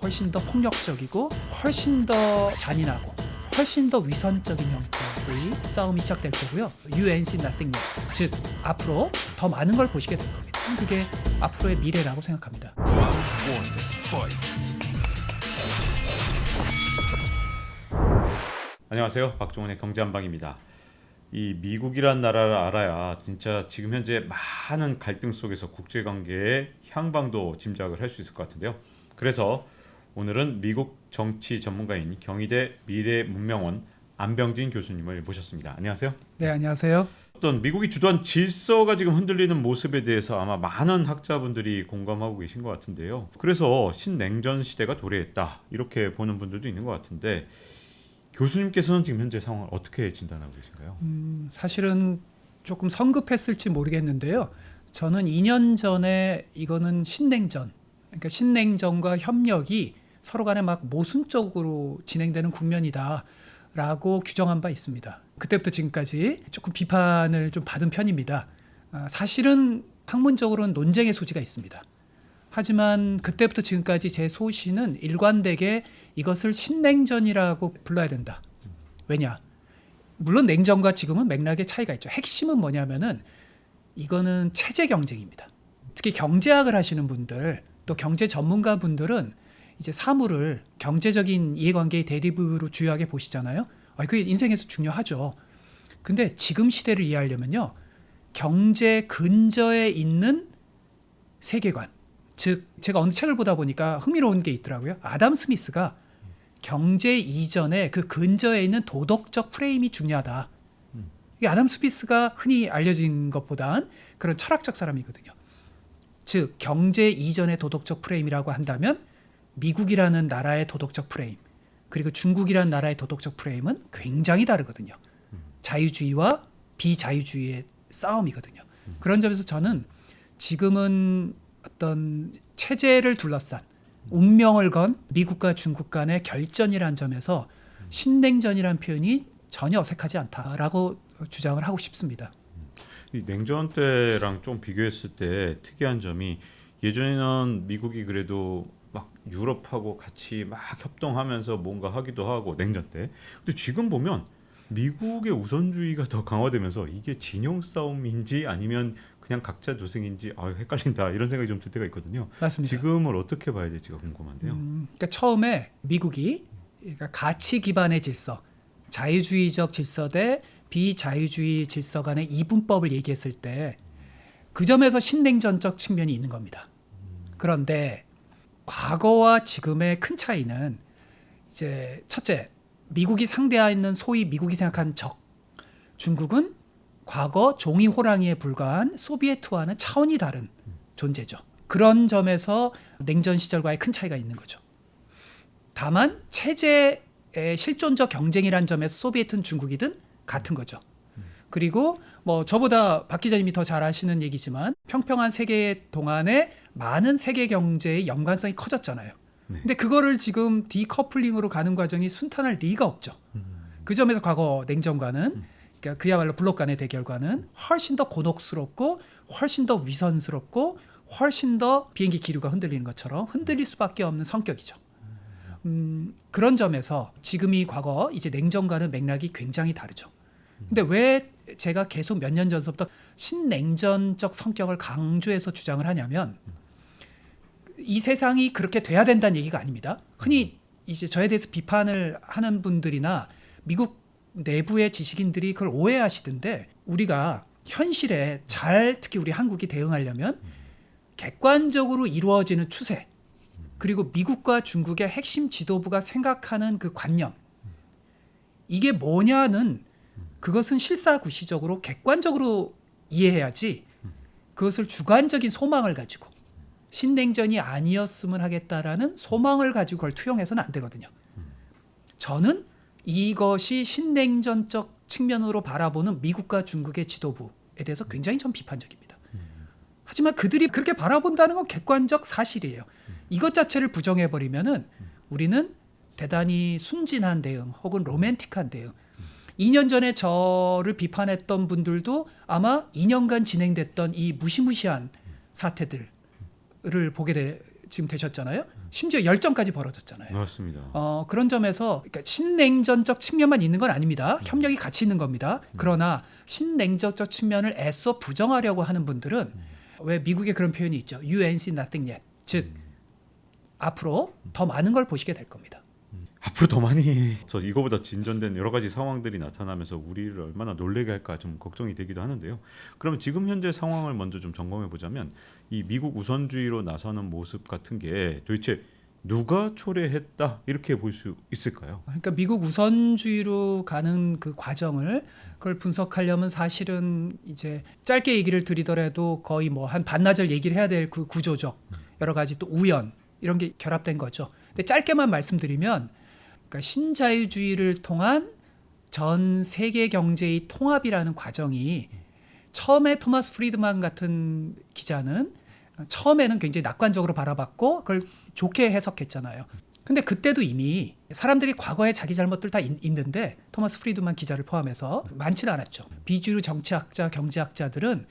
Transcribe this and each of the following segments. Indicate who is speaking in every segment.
Speaker 1: 훨씬 더 폭력적이고 훨씬 더 잔인하고 훨씬 더 위선적인 형태의 싸움이 시작될 거고요. You ain't seen nothing yet. 즉 앞으로 더 많은 걸 보시게 될 겁니다. 그게 앞으로의 미래라고 생각합니다.
Speaker 2: 안녕하세요. 박종훈의 경제한방입니다. 이 미국이란 나라를 알아야 진짜 지금 현재 많은 갈등 속에서 국제관계의 향방도 짐작을 할 수 있을 것 같은데요. 그래서 오늘은 미국 정치 전문가인 경희대 미래문명원 안병진 교수님을 모셨습니다. 안녕하세요.
Speaker 1: 네, 안녕하세요.
Speaker 2: 어떤 미국이 주도한 질서가 지금 흔들리는 모습에 대해서 아마 많은 학자분들이 공감하고 계신 것 같은데요. 그래서 신냉전 시대가 도래했다 이렇게 보는 분들도 있는 것 같은데 교수님께서는 지금 현재 상황을 어떻게 진단하고 계신가요?
Speaker 1: 사실은 조금 성급했을지 모르겠는데요. 저는 2년 전에 이거는 신냉전, 그러니까 신냉전과 협력이 서로 간에 막 모순적으로 진행되는 국면이다라고 규정한 바 있습니다. 그때부터 지금까지 조금 비판을 좀 받은 편입니다. 사실은 학문적으로는 논쟁의 소지가 있습니다. 하지만 그때부터 지금까지 제 소신은 일관되게 이것을 신냉전이라고 불러야 된다. 왜냐? 물론 냉전과 지금은 맥락의 차이가 있죠. 핵심은 뭐냐면은 이거는 체제 경쟁입니다. 특히 경제학을 하시는 분들, 또 경제 전문가 분들은 이제 사물을 경제적인 이해관계의 대립으로 주요하게 보시잖아요. 그게 인생에서 중요하죠. 근데 지금 시대를 이해하려면요, 경제 근저에 있는 세계관. 즉 제가 어느 책을 보다 보니까 흥미로운 게 있더라고요. 아담 스미스가 경제 이전에 그 근저에 있는 도덕적 프레임이 중요하다. 이 아담 스미스가 흔히 알려진 것보단 그런 철학적 사람이거든요. 즉 경제 이전의 도덕적 프레임이라고 한다면 미국이라는 나라의 도덕적 프레임 그리고 중국이라는 나라의 도덕적 프레임은 굉장히 다르거든요. 자유주의와 비자유주의의 싸움이거든요. 그런 점에서 저는 지금은 어떤 체제를 둘러싼 운명을 건 미국과 중국 간의 결전이라는 점에서 신냉전이라는 표현이 전혀 어색하지 않다라고 주장을 하고 싶습니다.
Speaker 2: 이 냉전 때랑 좀 비교했을 때 특이한 점이 예전에는 미국이 그래도 막 유럽하고 같이 막 협동하면서 뭔가 하기도 하고 냉전 때. 근데 지금 보면 미국의 우선주의가 더 강화되면서 이게 진영 싸움인지 아니면 그냥 각자 도생인지 헷갈린다 이런 생각이 좀 들 때가 있거든요.
Speaker 1: 맞습니다.
Speaker 2: 지금을 어떻게 봐야 될지가 궁금한데요.
Speaker 1: 그러니까 처음에 미국이 그러니까 가치 기반의 질서, 자유주의적 질서 대 비자유주의 질서 간의 이분법을 얘기했을 때 그 점에서 신냉전적 측면이 있는 겁니다. 그런데 과거와 지금의 큰 차이는 이제 첫째, 미국이 상대하는 소위 미국이 생각한 적, 중국은 과거 종이 호랑이에 불과한 소비에트와는 차원이 다른 존재죠. 그런 점에서 냉전 시절과의 큰 차이가 있는 거죠. 다만 체제의 실존적 경쟁이라는 점에서 소비에트는 중국이든 같은 거죠. 그리고 뭐 저보다 박 기자님이 더 잘 아시는 얘기지만 평평한 세계 동안에 많은 세계 경제의 연관성이 커졌잖아요. 근데 그거를 지금 디커플링으로 가는 과정이 순탄할 리가 없죠. 그 점에서 과거 냉전과는 그러니까 그야말로 블록 간의 대결과는 훨씬 더 곤혹스럽고 훨씬 더 위선스럽고 훨씬 더 비행기 기류가 흔들리는 것처럼 흔들릴 수밖에 없는 성격이죠. 그런 점에서 지금이 과거 이제 냉전과는 맥락이 굉장히 다르죠. 근데 왜 제가 계속 몇 년 전서부터 신냉전적 성격을 강조해서 주장을 하냐면 이 세상이 그렇게 돼야 된다는 얘기가 아닙니다. 흔히 이제 저에 대해서 비판을 하는 분들이나 미국 내부의 지식인들이 그걸 오해하시던데 우리가 현실에 잘 특히 우리 한국이 대응하려면 객관적으로 이루어지는 추세 그리고 미국과 중국의 핵심 지도부가 생각하는 그 관념 이게 뭐냐는 그것은 실사구시적으로 객관적으로 이해해야지 그것을 주관적인 소망을 가지고 신냉전이 아니었으면 하겠다라는 소망을 가지고 그걸 투영해서는 안 되거든요. 저는 이것이 신냉전적 측면으로 바라보는 미국과 중국의 지도부에 대해서 굉장히 좀 비판적입니다. 하지만 그들이 그렇게 바라본다는 건 객관적 사실이에요. 이것 자체를 부정해버리면은 우리는 대단히 순진한 대응 혹은 로맨틱한 대응 2년 전에 저를 비판했던 분들도 아마 2년간 진행됐던 이 무시무시한 사태들을 보게 지금 되셨잖아요. 심지어 열전까지 벌어졌잖아요.
Speaker 2: 맞습니다.
Speaker 1: 그런 점에서 그러니까 신냉전적 측면만 있는 건 아닙니다. 협력이 같이 있는 겁니다. 그러나 신냉전적 측면을 애써 부정하려고 하는 분들은 왜 미국에 그런 표현이 있죠. You ain't seen nothing yet. 즉 앞으로 더 많은 걸 보시게 될 겁니다.
Speaker 2: 앞으로 더 많이 저 이거보다 진전된 여러 가지 상황들이 나타나면서 우리를 얼마나 놀라게 할까 좀 걱정이 되기도 하는데요. 그러면 지금 현재 상황을 먼저 좀 점검해 보자면 이 미국 우선주의로 나서는 모습 같은 게 도대체 누가 초래했다 이렇게 볼 수 있을까요?
Speaker 1: 그러니까 미국 우선주의로 가는 그 과정을 그걸 분석하려면 사실은 이제 짧게 얘기를 드리더라도 거의 뭐 한 반나절 얘기를 해야 될 그 구조적 여러 가지 또 우연 이런 게 결합된 거죠. 근데 짧게만 말씀드리면 그러니까 신자유주의를 통한 전 세계 경제의 통합이라는 과정이 처음에 토마스 프리드만 같은 기자는 처음에는 굉장히 낙관적으로 바라봤고 그걸 좋게 해석했잖아요. 근데 그때도 이미 사람들이 과거에 자기 잘못들 다 있는데 토마스 프리드만 기자를 포함해서 많지는 않았죠. 비주류 정치학자, 경제학자들은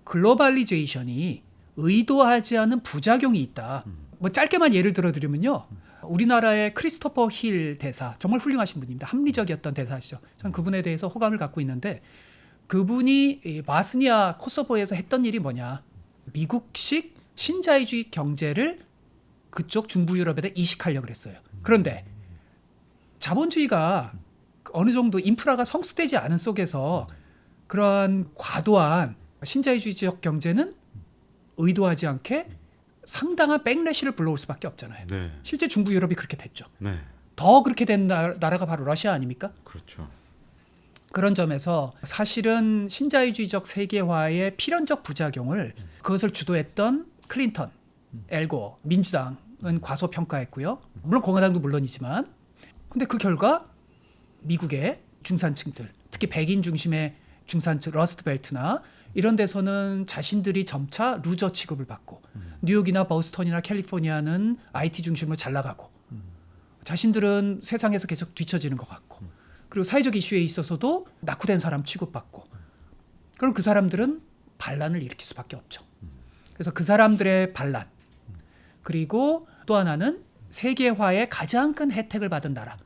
Speaker 1: 글로벌리제이션이 의도하지 않은 부작용이 있다. 뭐 짧게만 예를 들어드리면요. 우리나라의 크리스토퍼 힐 대사 정말 훌륭하신 분입니다. 합리적이었던 대사시죠. 저는 그분에 대해서 호감을 갖고 있는데 그분이 이 마스니아 코소보에서 했던 일이 뭐냐. 미국식 신자유주의 경제를 그쪽 중부 유럽에다 이식하려고 그랬어요. 그런데 자본주의가 어느 정도 인프라가 성숙되지 않은 속에서 그러한 과도한 신자유주의적 경제는 의도하지 않게 상당한 백래시를 불러올 수밖에 없잖아요.
Speaker 2: 네.
Speaker 1: 실제 중부 유럽이 그렇게 됐죠.
Speaker 2: 네.
Speaker 1: 더 그렇게 된 나라가 바로 러시아 아닙니까?
Speaker 2: 그렇죠.
Speaker 1: 그런 점에서 사실은 신자유주의적 세계화의 필연적 부작용을 그것을 주도했던 클린턴, 엘고, 민주당은 과소평가했고요. 물론 공화당도 물론이지만 근데 그 결과 미국의 중산층들, 특히 백인 중심의 중산층, 러스트벨트나 이런 데서는 자신들이 점차 루저 취급을 받고 뉴욕이나 보스턴이나 캘리포니아는 IT 중심으로 잘 나가고 자신들은 세상에서 계속 뒤처지는 것 같고 그리고 사회적 이슈에 있어서도 낙후된 사람 취급받고 그럼 그 사람들은 반란을 일으킬 수밖에 없죠. 그래서 그 사람들의 반란 그리고 또 하나는 세계화의 가장 큰 혜택을 받은 나라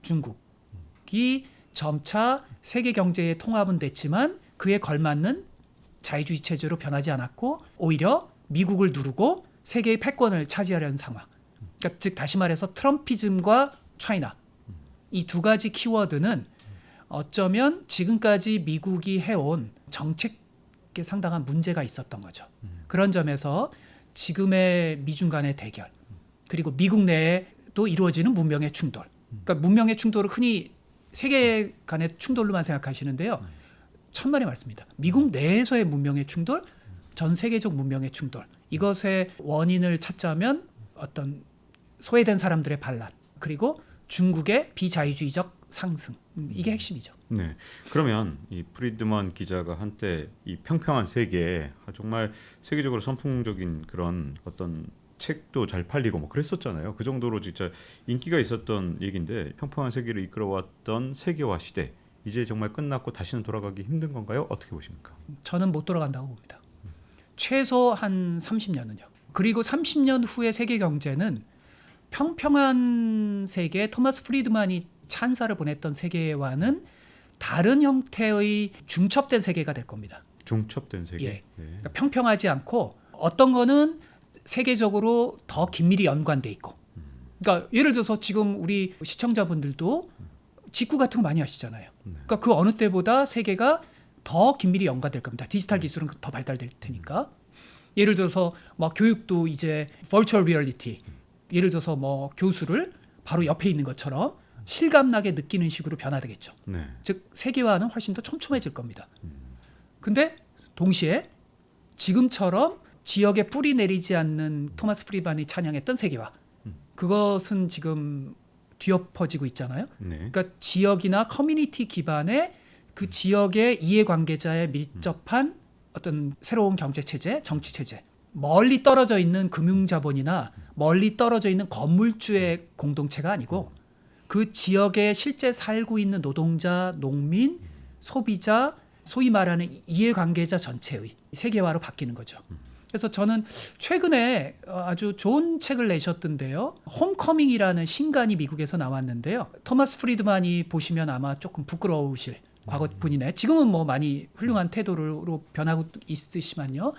Speaker 1: 중국이 점차 세계 경제의 통합은 됐지만 그에 걸맞는 자유주의 체제로 변하지 않았고 오히려 미국을 누르고 세계의 패권을 차지하려는 상황. 그러니까 즉 다시 말해서 트럼피즘과 차이나 이 두 가지 키워드는 어쩌면 지금까지 미국이 해온 정책에 상당한 문제가 있었던 거죠. 그런 점에서 지금의 미중 간의 대결 그리고 미국 내에 또 이루어지는 문명의 충돌. 그러니까 문명의 충돌을 흔히 세계 간의 충돌로만 생각하시는데요. 천만의 말씀입니다. 미국 내에서의 문명의 충돌, 전 세계적 문명의 충돌. 이것의 원인을 찾자면 어떤 소외된 사람들의 반란, 그리고 중국의 비자유주의적 상승. 이게 핵심이죠.
Speaker 2: 네. 그러면 이 프리드먼 기자가 한때 이 평평한 세계 정말 세계적으로 선풍적인 그런 어떤 책도 잘 팔리고 뭐 그랬었잖아요. 그 정도로 진짜 인기가 있었던 얘기인데 평평한 세계를 이끌어왔던 세계화 시대 이제 정말 끝났고 다시는 돌아가기 힘든 건가요? 어떻게 보십니까?
Speaker 1: 저는 못 돌아간다고 봅니다. 최소 한 30년은요. 그리고 30년 후의 세계 경제는 평평한 세계, 토마스 프리드만이 찬사를 보냈던 세계와는 다른 형태의 중첩된 세계가 될 겁니다.
Speaker 2: 중첩된 세계.
Speaker 1: 예.
Speaker 2: 네.
Speaker 1: 그러니까 평평하지 않고 어떤 거는 세계적으로 더 긴밀히 연관돼 있고. 그러니까 예를 들어서 지금 우리 시청자분들도 직구 같은 거 많이 하시잖아요. 그러니까 그 어느 때보다 세계가 더 긴밀히 연관될 겁니다. 디지털 기술은 더 발달될 테니까. 예를 들어서 뭐 교육도 이제 버추얼 리얼리티. 예를 들어서 뭐 교수를 바로 옆에 있는 것처럼 실감나게 느끼는 식으로 변화되겠죠.
Speaker 2: 네.
Speaker 1: 즉 세계화는 훨씬 더 촘촘해질 겁니다. 근데 동시에 지금처럼 지역에 뿌리 내리지 않는 토마스 프리드만이 찬양했던 세계화. 그것은 지금 뒤엎어지고 있잖아요.
Speaker 2: 네.
Speaker 1: 그러니까 지역이나 커뮤니티 기반의 그 지역의 이해관계자에 밀접한 어떤 새로운 경제 체제, 정치 체제. 멀리 떨어져 있는 금융자본이나 멀리 떨어져 있는 건물주의 공동체가 아니고 그 지역에 실제 살고 있는 노동자, 농민, 소비자, 소위 말하는 이해관계자 전체의 세계화로 바뀌는 거죠. 그래서 저는 최근에 아주 좋은 책을 내셨던데요. 홈커밍이라는 신간이 미국에서 나왔는데요. 토마스 프리드만이 보시면 아마 조금 부끄러우실 과거 분이네. 지금은 뭐 많이 훌륭한 태도로 변하고 있으시만요.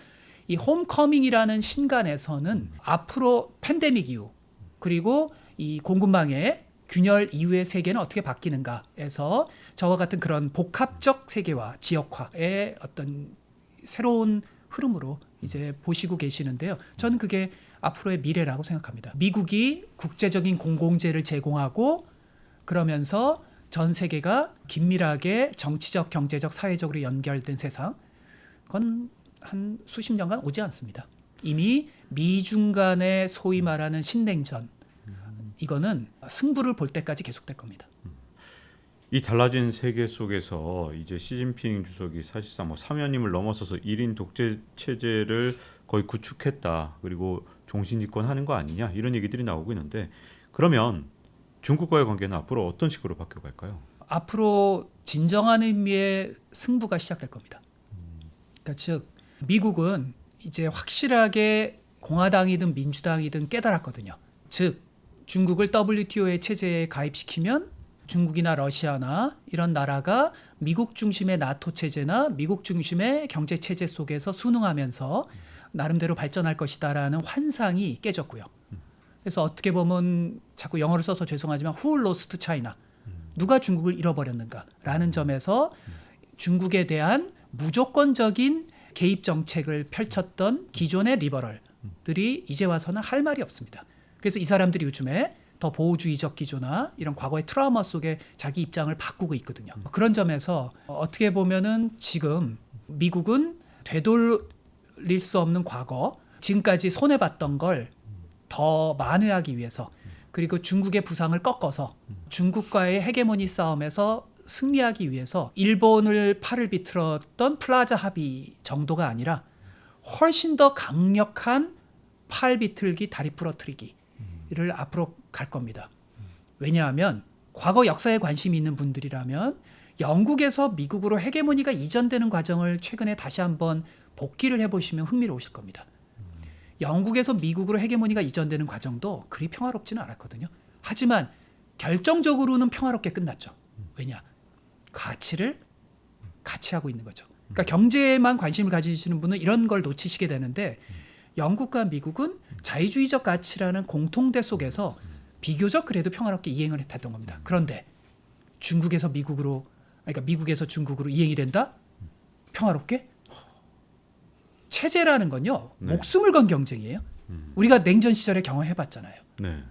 Speaker 1: 이 홈커밍이라는 신간에서는 앞으로 팬데믹 이후 그리고 이 공급망의 균열 이후의 세계는 어떻게 바뀌는가에서 저와 같은 그런 복합적 세계화, 지역화의 어떤 새로운 흐름으로 이제 보시고 계시는데요. 저는 그게 앞으로의 미래라고 생각합니다. 미국이 국제적인 공공재를 제공하고 그러면서 전 세계가 긴밀하게 정치적, 경제적, 사회적으로 연결된 세상, 그건 한 수십 년간 오지 않습니다. 이미 미중 간의 소위 말하는 신냉전, 이거는 승부를 볼 때까지 계속될 겁니다.
Speaker 2: 이 달라진 세계 속에서 이제 시진핑 주석이 사실상 뭐 사면임을 넘어서서 1인 독재 체제를 거의 구축했다. 그리고 종신 집권하는 거 아니냐 이런 얘기들이 나오고 있는데 그러면 중국과의 관계는 앞으로 어떤 식으로 바뀌어갈까요?
Speaker 1: 앞으로 진정한 의미의 승부가 시작될 겁니다. 그러니까 즉 미국은 이제 확실하게 공화당이든 민주당이든 깨달았거든요. 즉 중국을 WTO의 체제에 가입시키면 중국이나 러시아나 이런 나라가 미국 중심의 나토 체제나 미국 중심의 경제 체제 속에서 순응하면서 나름대로 발전할 것이다라는 환상이 깨졌고요. 그래서 어떻게 보면 자꾸 영어를 써서 죄송하지만 Who lost China? 누가 중국을 잃어버렸는가라는 점에서 중국에 대한 무조건적인 개입 정책을 펼쳤던 기존의 리버럴들이 이제 와서는 할 말이 없습니다. 그래서 이 사람들이 요즘에 더 보호주의적 기조나 이런 과거의 트라우마 속에 자기 입장을 바꾸고 있거든요. 그런 점에서 어떻게 보면은 지금 미국은 되돌릴 수 없는 과거, 지금까지 손해봤던 걸 더 만회하기 위해서 그리고 중국의 부상을 꺾어서 중국과의 헤게모니 싸움에서 승리하기 위해서 일본을 팔을 비틀었던 플라자 합의 정도가 아니라 훨씬 더 강력한 팔 비틀기, 다리 부러뜨리기를 앞으로 갈 겁니다. 왜냐하면 과거 역사에 관심이 있는 분들이라면 영국에서 미국으로 헤게모니가 이전되는 과정을 최근에 다시 한번 복기를 해보시면 흥미로우실 겁니다. 영국에서 미국으로 헤게모니가 이전되는 과정도 그리 평화롭지는 않았거든요. 하지만 결정적으로는 평화롭게 끝났죠. 왜냐? 가치를 같이 하고 있는 거죠. 그러니까 경제에만 관심을 가지시는 분은 이런 걸 놓치시게 되는데 영국과 미국은 자유주의적 가치라는 공통대 속에서 비교적 그래도 평화롭게 이행을 했던 겁니다. 그런데 중국에서 미국으로, 그러니까 미국에서 중국으로 이행이 된다? 평화롭게? 체제라는 건요,
Speaker 2: 네.
Speaker 1: 목숨을 건 경쟁이에요. 우리가 냉전 시절에 경험해봤잖아요.
Speaker 2: 네,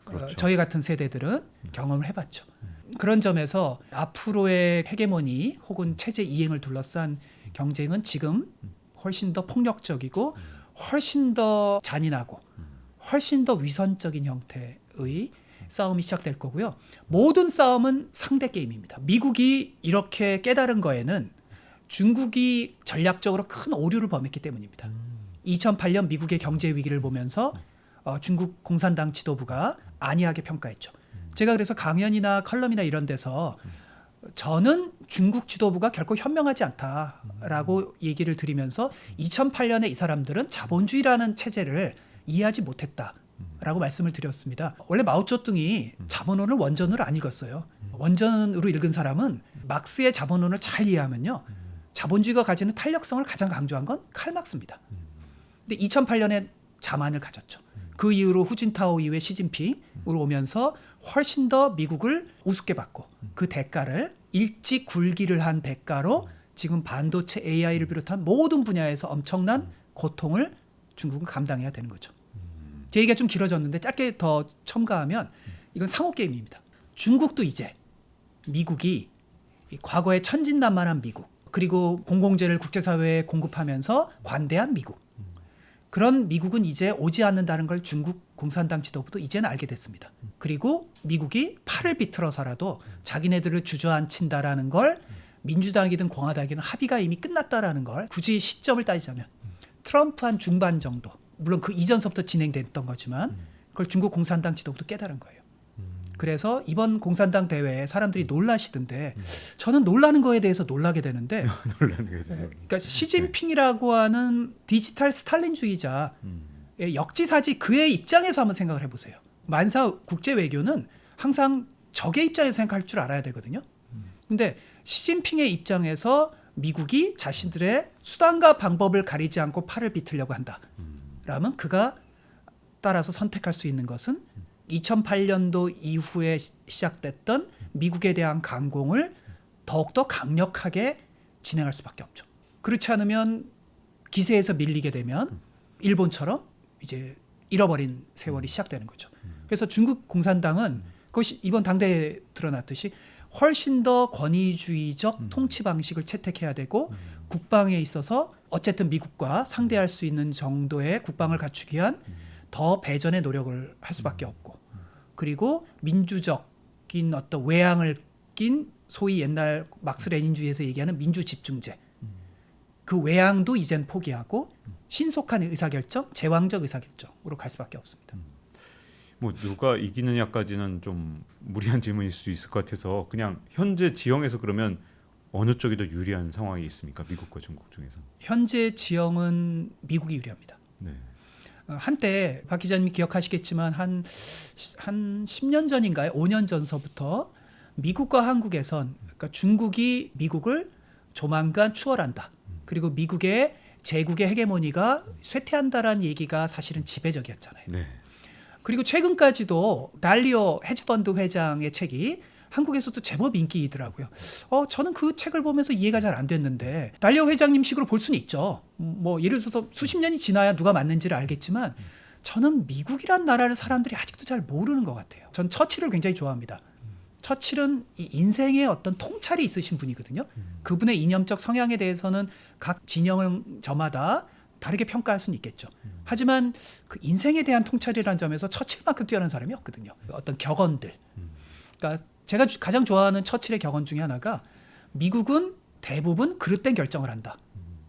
Speaker 2: 그렇죠.
Speaker 1: 저희 같은 세대들은 경험을 해봤죠. 그런 점에서 앞으로의 헤게모니 혹은 체제 이행을 둘러싼 경쟁은 지금 훨씬 더 폭력적이고 훨씬 더 잔인하고 훨씬 더 위선적인 형태의 싸움이 시작될 거고요. 모든 싸움은 상대 게임입니다. 미국이 이렇게 깨달은 거에는 중국이 전략적으로 큰 오류를 범했기 때문입니다. 2008년 미국의 경제 위기를 보면서 중국 공산당 지도부가 안이하게 평가했죠. 제가 그래서 강연이나 컬럼이나 이런 데서 저는 중국 지도부가 결코 현명하지 않다라고 얘기를 드리면서 2008년에 이 사람들은 자본주의라는 체제를 이해하지 못했다라고 말씀을 드렸습니다. 원래 마오쩌둥이 자본론을 원전으로 안 읽었어요. 원전으로 읽은 사람은 막스의 자본론을 잘 이해하면요, 자본주의가 가지는 탄력성을 가장 강조한 건 칼막스입니다. 근데 2008년에 자만을 가졌죠. 그 이후로 후진타오 이후에 시진핑으로 오면서 훨씬 더 미국을 우습게 봤고 그 대가를 일찍 굴기를 한 대가로 지금 반도체 AI를 비롯한 모든 분야에서 엄청난 고통을 중국은 감당해야 되는 거죠. 제 얘기가 좀 길어졌는데 짧게 더 첨가하면 이건 상호 게임입니다. 중국도 이제 미국이 과거에 천진난만한 미국 그리고 공공재를 국제사회에 공급하면서 관대한 미국, 그런 미국은 이제 오지 않는다는 걸 중국 공산당 지도부도 이제는 알게 됐습니다. 그리고 미국이 팔을 비틀어서라도 자기네들을 주저앉힌다라는 걸 민주당이든 공화당이든 합의가 이미 끝났다라는 걸 굳이 시점을 따지자면 트럼프 한 중반 정도, 물론 그 이전서부터 진행됐던 거지만 그걸 중국 공산당 지도부도 깨달은 거예요. 그래서 이번 공산당 대회에 사람들이 놀라시던데 저는 놀라는 거에 대해서 놀라게 되는데
Speaker 2: 논란이 계속.
Speaker 1: 그러니까 시진핑이라고 하는 디지털 스탈린주의자의 역지사지 그의 입장에서 한번 생각을 해보세요. 만사 국제 외교는 항상 적의 입장에서 생각할 줄 알아야 되거든요. 근데 시진핑의 입장에서 미국이 자신들의 수단과 방법을 가리지 않고 팔을 비틀려고 한다. 라면 그가 따라서 선택할 수 있는 것은 2008년도 이후에 시작됐던 미국에 대한 강공을 더욱더 강력하게 진행할 수밖에 없죠. 그렇지 않으면 기세에서 밀리게 되면 일본처럼 이제 잃어버린 세월이 시작되는 거죠. 그래서 중국 공산당은 그것이 이번 당대에 드러났듯이 훨씬 더 권위주의적 통치 방식을 채택해야 되고 국방에 있어서 어쨌든 미국과 상대할 수 있는 정도의 국방을 갖추기 위한 더 배전의 노력을 할 수밖에 없고 그리고 민주적인 어떤 외양을 낀 소위 옛날 막스 레닌주의에서 얘기하는 민주 집중제 그 외양도 이젠 포기하고 신속한 의사결정, 제왕적 의사결정으로 갈 수밖에 없습니다.
Speaker 2: 뭐 누가 이기느냐까지는 좀 무리한 질문일 수도 있을 것 같아서 그냥 현재 지형에서 그러면 어느 쪽이 더 유리한 상황이 있습니까? 미국과 중국 중에서.
Speaker 1: 현재 지형은 미국이 유리합니다.
Speaker 2: 네.
Speaker 1: 한때 박 기자님이 기억하시겠지만 한 10년 전인가요? 5년 전서부터 미국과 한국에선 그러니까 중국이 미국을 조만간 추월한다. 그리고 미국의 제국의 헤게모니가 쇠퇴한다라는 얘기가 사실은 지배적이었잖아요.
Speaker 2: 네.
Speaker 1: 그리고 최근까지도 달리오 헤지펀드 회장의 책이 한국에서도 제법 인기이더라고요. 저는 그 책을 보면서 이해가 잘 안 됐는데 달리오 회장님식으로 볼 수는 있죠. 뭐 예를 들어서 수십 년이 지나야 누가 맞는지를 알겠지만 저는 미국이란 나라를 사람들이 아직도 잘 모르는 것 같아요. 전 처칠을 굉장히 좋아합니다. 처칠은 이 인생의 어떤 통찰이 있으신 분이거든요. 그분의 이념적 성향에 대해서는 각 진영을 저마다 다르게 평가할 수는 있겠죠. 하지만 그 인생에 대한 통찰이라는 점에서 처칠만큼 뛰어난 사람이 없거든요. 어떤 격언들. 그러니까 제가 가장 좋아하는 처칠의 격언 중에 하나가 미국은 대부분 그릇된 결정을 한다.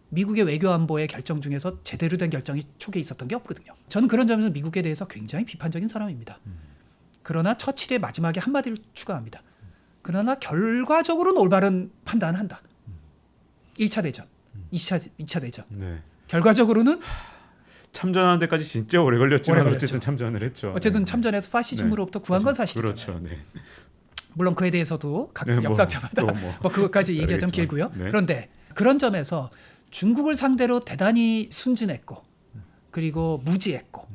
Speaker 1: 미국의 외교안보의 결정 중에서 제대로 된 결정이 초기에 있었던 게 없거든요. 저는 그런 점에서 미국에 대해서 굉장히 비판적인 사람입니다. 그러나 처칠의 마지막에 한마디를 추가합니다. 그러나 결과적으로는 올바른 판단을 한다. 1차 대전, 2차 대전.
Speaker 2: 네.
Speaker 1: 결과적으로는
Speaker 2: 참전하는 데까지 진짜 오래 걸렸지만
Speaker 1: 오래
Speaker 2: 어쨌든
Speaker 1: 걸렸죠.
Speaker 2: 참전을 했죠.
Speaker 1: 어쨌든
Speaker 2: 네.
Speaker 1: 참전해서 파시즘으로부터 구한 건 사실이잖아요.
Speaker 2: 그렇죠. 네.
Speaker 1: 물론 그에 대해서도 각
Speaker 2: 네,
Speaker 1: 역사자마다 뭐 그것까지 얘기가 좀
Speaker 2: 다르겠지만.
Speaker 1: 길고요.
Speaker 2: 네.
Speaker 1: 그런데 그런 점에서 중국을 상대로 대단히 순진했고 그리고 무지했고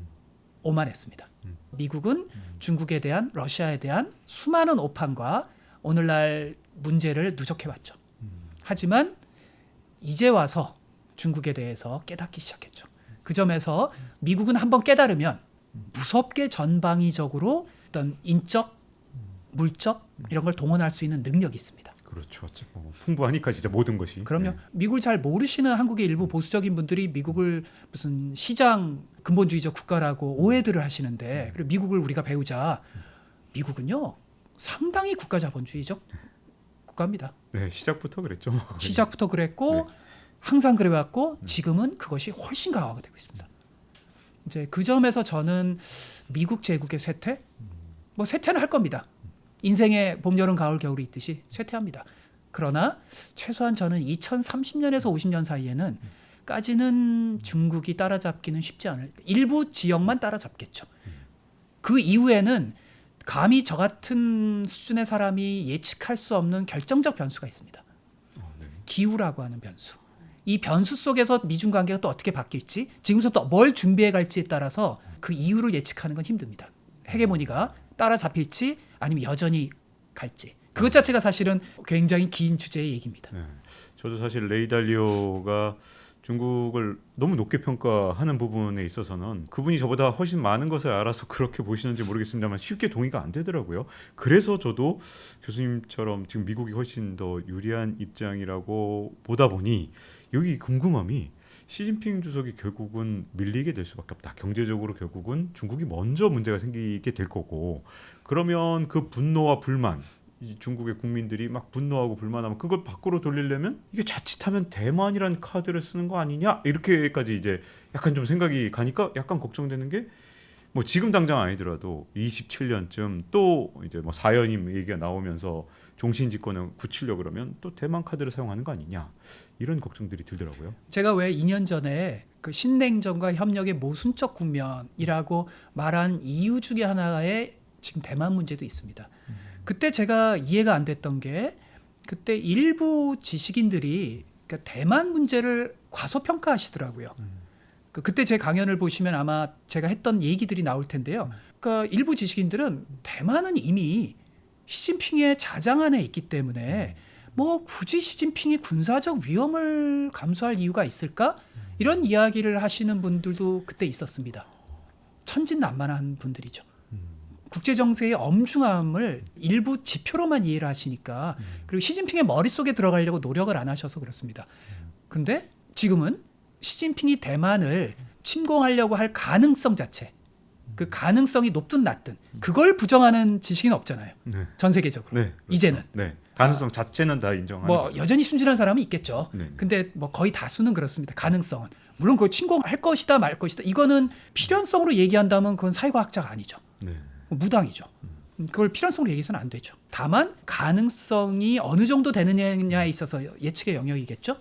Speaker 1: 오만했습니다. 미국은 중국에 대한 러시아에 대한 수많은 오판과 오늘날 문제를 누적해왔죠. 하지만 이제 와서 중국에 대해서 깨닫기 시작했죠. 그 점에서 미국은 한번 깨달으면 무섭게 전방위적으로 어떤 인적, 물적 이런 걸 동원할 수 있는 능력이 있습니다.
Speaker 2: 그렇죠. 뭐 풍부하니까 진짜 모든 것이.
Speaker 1: 그럼요.
Speaker 2: 네.
Speaker 1: 미국을 잘 모르시는 한국의 일부 보수적인 분들이 미국을 무슨 시장 근본주의적 국가라고 오해들을 하시는데 그리고 미국을 우리가 배우자. 미국은요. 상당히 국가 자본주의적 국가입니다.
Speaker 2: 네, 시작부터 그랬죠.
Speaker 1: 시작부터 그랬고
Speaker 2: 네.
Speaker 1: 항상 그래왔고 지금은 그것이 훨씬 강화가 되고 있습니다. 이제 그 점에서 저는 미국 제국의 쇠퇴, 뭐 쇠퇴는 할 겁니다. 인생의 봄, 여름, 가을, 겨울이 있듯이 쇠퇴합니다. 그러나 최소한 저는 2030년에서 50년 사이에는 까지는 중국이 따라잡기는 쉽지 않을 일부 지역만 따라잡겠죠. 그 이후에는 감히 저 같은 수준의 사람이 예측할 수 없는 결정적 변수가 있습니다.
Speaker 2: 네.
Speaker 1: 기후라고 하는 변수. 이 변수 속에서 미중 관계가 또 어떻게 바뀔지 지금부터 뭘 준비해 갈지에 따라서 그 이유를 예측하는 건 힘듭니다. 헤게모니가 따라잡힐지 아니면 여전히 갈지. 그것 자체가 사실은 굉장히 긴 주제의 얘기입니다.
Speaker 2: 네. 저도 사실 레이 달리오가 중국을 너무 높게 평가하는 부분에 있어서는 그분이 저보다 훨씬 많은 것을 알아서 그렇게 보시는지 모르겠습니다만 쉽게 동의가 안 되더라고요. 그래서 저도 교수님처럼 지금 미국이 훨씬 더 유리한 입장이라고 보다 보니 여기 궁금함이 시진핑 주석이 결국은 밀리게 될 수밖에 없다. 경제적으로 결국은 중국이 먼저 문제가 생기게 될 거고 그러면 그 분노와 불만 이 중국의 국민들이 막 분노하고 불만하면 그걸 밖으로 돌리려면 이게 자칫하면 대만이라는 카드를 쓰는 거 아니냐 이렇게까지 이제 약간 좀 생각이 가니까 약간 걱정되는 게 뭐 지금 당장 아니더라도 27년쯤 또 이제 뭐 사연임 얘기가 나오면서 종신 집권을 굳히려 그러면 또 대만 카드를 사용하는 거 아니냐 이런 걱정들이 들더라고요.
Speaker 1: 제가 왜 2년 전에 그 신냉전과 협력의 모순적 국면이라고 말한 이유 중에 하나에 지금 대만 문제도 있습니다. 그때 제가 이해가 안 됐던 게 그때 일부 지식인들이 그러니까 대만 문제를 과소평가하시더라고요. 그때 제 강연을 보시면 아마 제가 했던 얘기들이 나올 텐데요. 그러니까 일부 지식인들은 대만은 이미 시진핑의 자장 안에 있기 때문에 뭐 굳이 시진핑이 군사적 위험을 감수할 이유가 있을까? 이런 이야기를 하시는 분들도 그때 있었습니다. 천진난만한 분들이죠. 국제 정세의 엄중함을 일부 지표로만 이해를 하시니까 그리고 시진핑의 머릿속에 들어가려고 노력을 안 하셔서 그렇습니다. 근데 지금은 시진핑이 대만을 침공하려고 할 가능성 자체, 그 가능성이 높든 낮든 그걸 부정하는 지식인 없잖아요.
Speaker 2: 네.
Speaker 1: 전 세계적으로.
Speaker 2: 네, 그렇죠.
Speaker 1: 이제는.
Speaker 2: 네. 가능성 자체는 다 인정하는
Speaker 1: 뭐
Speaker 2: 거죠.
Speaker 1: 여전히 순진한 사람은 있겠죠.
Speaker 2: 네.
Speaker 1: 근데 뭐 거의 다수는 그렇습니다. 가능성은. 물론 그거 침공할 것이다 말 것이다. 이거는 필연성으로 얘기한다면 그건 사회과학자가 아니죠.
Speaker 2: 네.
Speaker 1: 무당이죠. 그걸 필연성으로 얘기해서는 안 되죠. 다만 가능성이 어느 정도 되느냐에 있어서 예측의 영역이겠죠.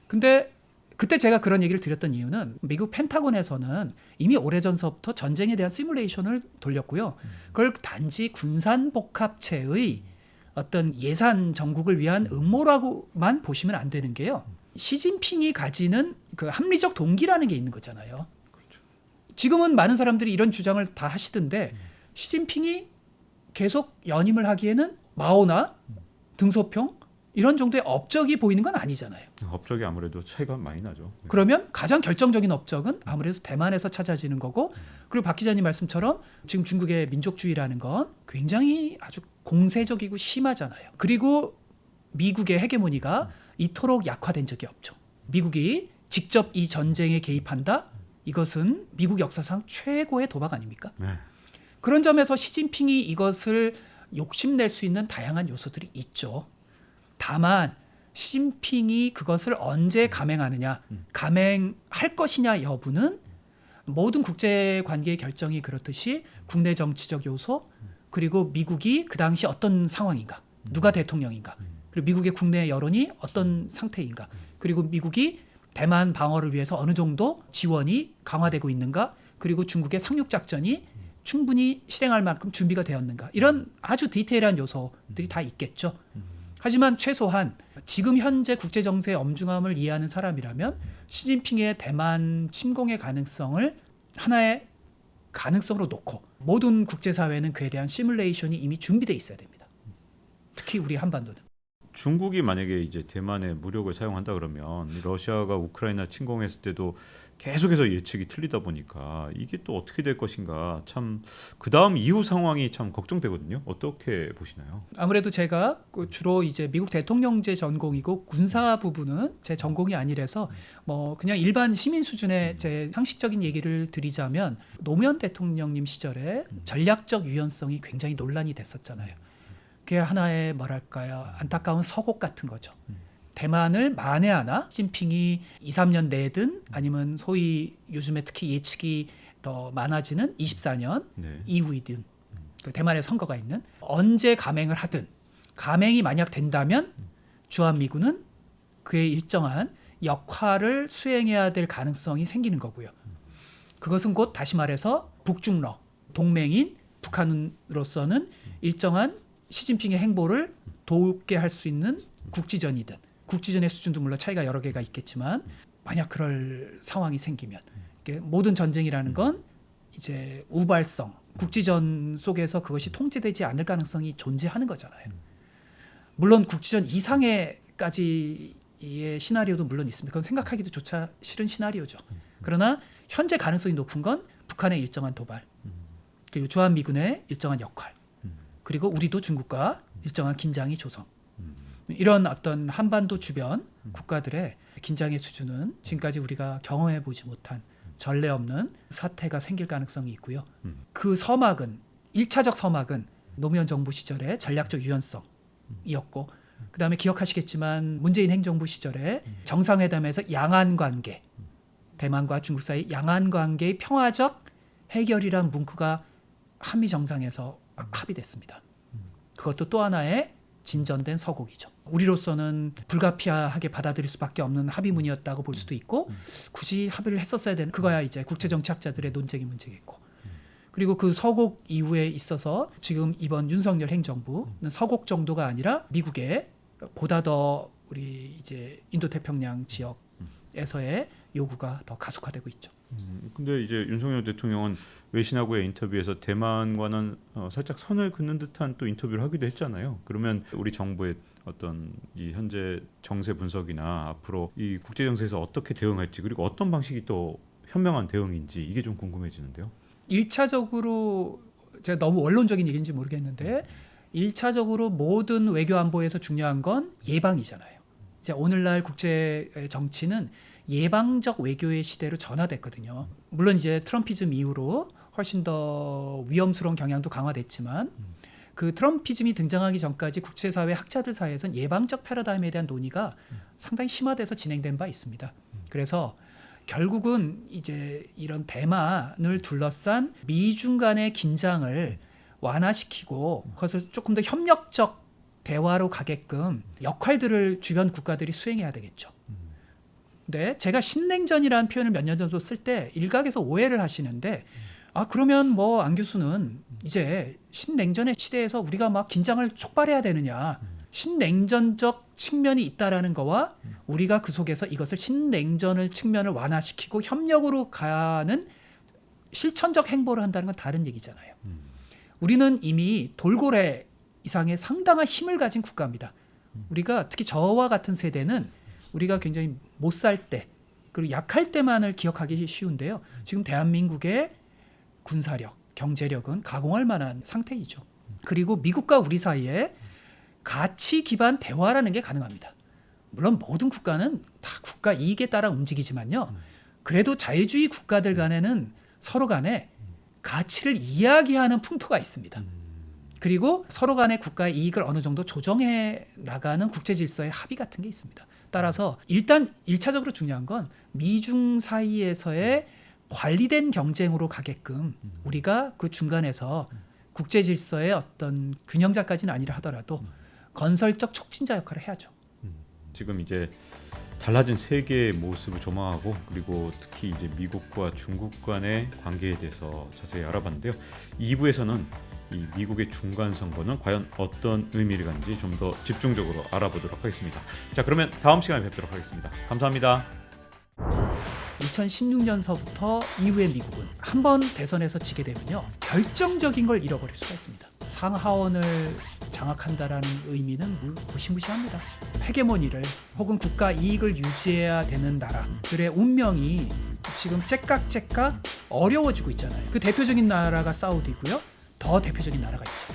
Speaker 1: 근데 그때 제가 그런 얘기를 드렸던 이유는 미국 펜타곤에서는 이미 오래전서부터 전쟁에 대한 시뮬레이션을 돌렸고요. 그걸 단지 군산복합체의 어떤 예산 정국을 위한 음모라고만 보시면 안 되는 게요. 시진핑이 가지는 그 합리적 동기라는 게 있는 거잖아요. 지금은 많은 사람들이 이런 주장을 다 하시던데 시진핑이 계속 연임을 하기에는 마오나 등소평 이런 정도의 업적이 보이는 건 아니잖아요.
Speaker 2: 업적이 아무래도 차이가 많이 나죠. 네.
Speaker 1: 그러면 가장 결정적인 업적은 아무래도 대만에서 찾아지는 거고 그리고 박 기자님 말씀처럼 지금 중국의 민족주의라는 건 굉장히 아주 공세적이고 심하잖아요. 그리고 미국의 헤게모니가 이토록 약화된 적이 없죠. 미국이 직접 이 전쟁에 개입한다? 이것은 미국 역사상 최고의 도박 아닙니까?
Speaker 2: 네.
Speaker 1: 그런 점에서 시진핑이 이것을 욕심낼 수 있는 다양한 요소들이 있죠. 다만 시진핑이 그것을 언제 감행하느냐, 감행할 것이냐 여부는 모든 국제관계의 결정이 그렇듯이 국내 정치적 요소 그리고 미국이 그 당시 어떤 상황인가, 누가 대통령인가, 그리고 미국의 국내 여론이 어떤 상태인가, 그리고 미국이 대만 방어를 위해서 어느 정도 지원이 강화되고 있는가, 그리고 중국의 상륙작전이 충분히 실행할 만큼 준비가 되었는가, 이런 아주 디테일한 요소들이 다 있겠죠. 하지만 최소한 지금 현재 국제정세의 엄중함을 이해하는 사람이라면 시진핑의 대만 침공의 가능성을 하나의 가능성으로 놓고 모든 국제사회는 그에 대한 시뮬레이션이 이미 준비되어 있어야 됩니다. 특히 우리 한반도는.
Speaker 2: 중국이 만약에 이제 대만에 무력을 사용한다 그러면 러시아가 우크라이나 침공했을 때도 계속해서 예측이 틀리다 보니까 이게 또 어떻게 될 것인가 참 그다음 이후 상황이 참 걱정되거든요. 어떻게 보시나요?
Speaker 1: 아무래도 제가 주로 이제 미국 대통령제 전공이고 군사 부분은 제 전공이 아니라서 뭐 그냥 일반 시민 수준의 제 상식적인 얘기를 드리자면 노무현 대통령님 시절에 전략적 유연성이 굉장히 논란이 됐었잖아요. 그게 하나의 뭐랄까요 안타까운 서곡 같은 거죠. 대만을 만에 하나 시진핑이 2, 3년 내든 아니면 소위 요즘에 특히 예측이 더 많아지는 24년
Speaker 2: 네.
Speaker 1: 이후이든 그 대만에 선거가 있는 언제 감행을 하든 감행이 만약 된다면 주한미군은 그의 일정한 역할을 수행해야 될 가능성이 생기는 거고요. 그것은 곧 다시 말해서 북중러 동맹인 북한으로서는 일정한 시진핑의 행보를 돕게 할 수 있는 국지전이든 국지전의 수준도 물론 차이가 여러 개가 있겠지만 만약 그럴 상황이 생기면 모든 전쟁이라는 건 이제 우발성 국지전 속에서 그것이 통제되지 않을 가능성이 존재하는 거잖아요. 물론 국지전 이상의까지의 시나리오도 물론 있습니다. 그건 생각하기도 조차 싫은 시나리오죠. 그러나 현재 가능성이 높은 건 북한의 일정한 도발 그리고 주한미군의 일정한 역할 그리고 우리도 중국과 일정한 긴장이 조성 이런 어떤 한반도 주변 국가들의 긴장의 수준은 지금까지 우리가 경험해 보지 못한 전례 없는 사태가 생길 가능성이 있고요. 그 서막은 1차적 서막은 노무현 정부 시절의 전략적 유연성이었고 그다음에 기억하시겠지만 문재인 행정부 시절에 정상회담에서 양안 관계 대만과 중국 사이 양안 관계의 평화적 해결이란 문구가 한미 정상에서 합의됐습니다. 그것도 또 하나의 진전된 서곡이죠. 우리로서는 불가피하게 받아들일 수밖에 없는 합의문이었다고 볼 수도 있고 굳이 합의를 했었어야 되는 그거야 이제 국제정치학자들의 논쟁의 문제겠고 그리고 그 서곡 이후에 있어서 지금 이번 윤석열 행정부는 서곡 정도가 아니라 미국의 보다 더 우리 이제 인도태평양 지역에서의 요구가 더 가속화되고 있죠.
Speaker 2: 근데 이제 윤석열 대통령은 외신하고의 인터뷰에서 대만과는 살짝 선을 긋는 듯한 또 인터뷰를 하기도 했잖아요. 그러면 우리 정부의 어떤 이 현재 정세 분석이나 앞으로 이 국제 정세에서 어떻게 대응할지 그리고 어떤 방식이 또 현명한 대응인지 이게 좀 궁금해지는데요.
Speaker 1: 1차적으로 제가 너무 원론적인 얘기인지 모르겠는데 1차적으로 모든 외교 안보에서 중요한 건 예방이잖아요. 이제 오늘날 국제 정치는 예방적 외교의 시대로 전환됐거든요. 물론 이제 트럼피즘 이후로 훨씬 더 위험스러운 경향도 강화됐지만 그 트럼피즘이 등장하기 전까지 국제사회 학자들 사이에서는 예방적 패러다임에 대한 논의가 상당히 심화돼서 진행된 바 있습니다. 그래서 결국은 이제 이런 대만을 둘러싼 미중 간의 긴장을 완화시키고 그것을 조금 더 협력적 대화로 가게끔 역할들을 주변 국가들이 수행해야 되겠죠. 근데 제가 신냉전이라는 표현을 몇 년 전도 쓸 때 일각에서 오해를 하시는데 그러면 뭐 안 교수는 이제 신냉전의 시대에서 우리가 막 긴장을 촉발해야 되느냐 신냉전적 측면이 있다라는 거와 우리가 그 속에서 이것을 신냉전을 측면을 완화시키고 협력으로 가는 실천적 행보를 한다는 건 다른 얘기잖아요. 우리는 이미 돌고래 이상의 상당한 힘을 가진 국가입니다. 우리가 특히 저와 같은 세대는 우리가 굉장히 못 살 때 그리고 약할 때만을 기억하기 쉬운데요. 지금 대한민국의 군사력, 경제력은 가공할 만한 상태이죠. 그리고 미국과 우리 사이에 가치 기반 대화라는 게 가능합니다. 물론 모든 국가는 다 국가 이익에 따라 움직이지만요. 그래도 자유주의 국가들 간에는 서로 간에 가치를 이야기하는 풍토가 있습니다. 그리고 서로 간의 국가의 이익을 어느 정도 조정해 나가는 국제 질서의 합의 같은 게 있습니다. 따라서 일단 1차적으로 중요한 건 미중 사이에서의 관리된 경쟁으로 가게끔 우리가 그 중간에서 국제 질서의 어떤 균형자까지는 아니라 하더라도 건설적 촉진자 역할을 해야죠.
Speaker 2: 지금 이제 달라진 세계의 모습을 조망하고 그리고 특히 이제 미국과 중국 간의 관계에 대해서 자세히 알아봤는데요. 2부에서는 이 미국의 중간 선거는 과연 어떤 의미를 갖는지 좀 더 집중적으로 알아보도록 하겠습니다. 자, 그러면 다음 시간에 뵙도록 하겠습니다. 감사합니다.
Speaker 1: 2016년서부터 이후에 미국은 한 번 대선에서 지게 되면요 결정적인 걸 잃어버릴 수가 있습니다. 상하원을 장악한다라는 의미는 무시무시합니다. 헤게모니를 혹은 국가 이익을 유지해야 되는 나라들의 운명이 지금 째깍째깍 어려워지고 있잖아요. 그 대표적인 나라가 사우디고요. 더 대표적인 나라가 있죠.